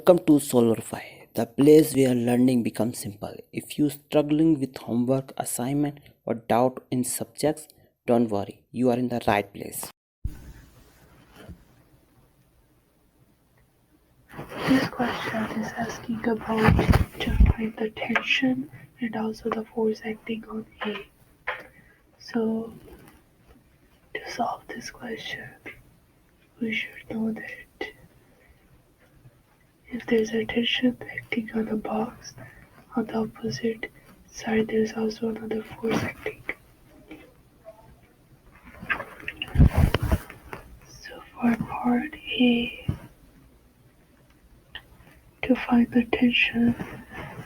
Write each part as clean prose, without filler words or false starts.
Welcome to solverfy, the place where learning becomes simple. If you're struggling with homework, assignment, or doubt in subjects, don't worry, you are in the right place. This question is asking about to find the tension and also the force acting on A. So, to solve this question, we should know that if there's a tension acting on a box, on the opposite side there's also another force acting. So for part A, to find the tension,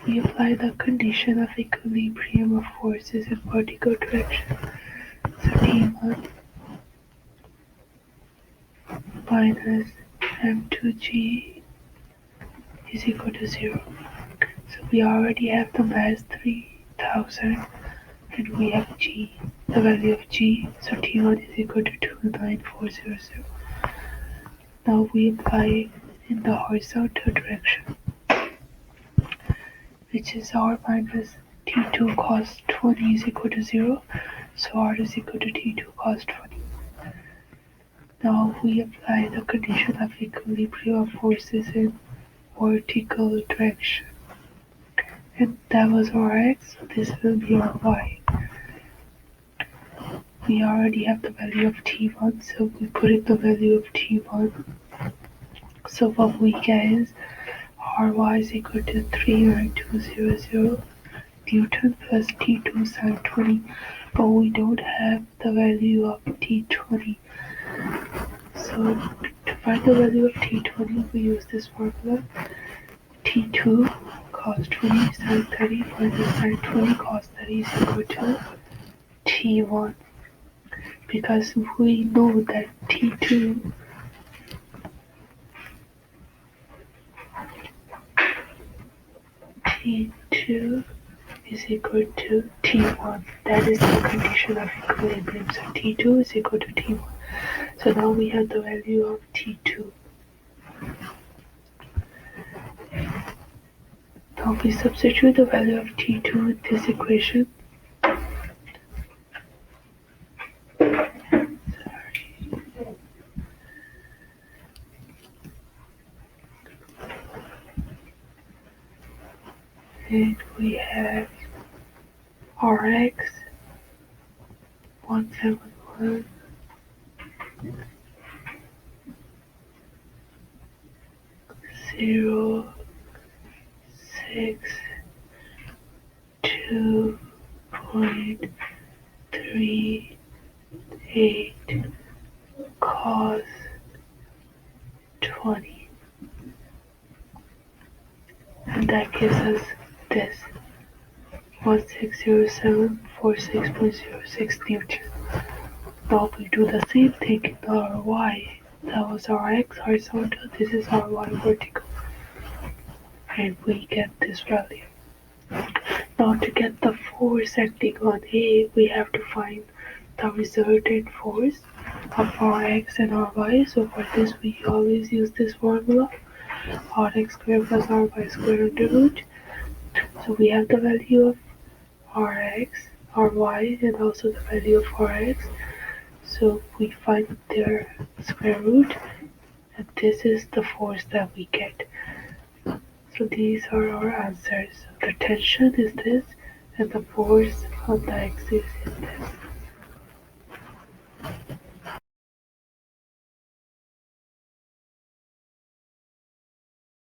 we apply the condition of equilibrium of forces in vertical direction. So T1 minus M2G is equal to 0. So we already have the mass 3000 and we have G, the value of G, so T1 is equal to 29400. Now we apply in the horizontal direction, which is R minus T2 cos 20 is equal to 0, so R is equal to T2 cos 20. Now we apply the condition of equilibrium of forces in vertical direction. And that was our x, so this will be our y. We already have the value of t1, so we put in the value of t1. So what we get is ry is equal to 39200 Newton plus t2 sine 20, but we don't have the value of t20. So to find the value of t20, we use this formula. T2 cos 20 sine 30 minus sine 20 cos 30 is equal to T1, because we know that T2 is equal to T1. That is the condition of equilibrium. So T2 is equal to T1. So now we have the value of T2. Now we substitute the value of T2 in this equation. And we have Rx 171 0 6 2.38 cos 20, and that gives us this 160746.06 Newton. Now we do the same thing in our y. That was our x horizontal, this is our y vertical, and we get this value. Now to get the force acting on A, we have to find the resultant force of our x and our y. So for this we always use this formula, rx squared plus ry squared under root. So we have the value of rx, ry, and also the value of rx. So we find their square root, and this is the force that we get. So these are our answers. The tension is this, and the force on the axis is this.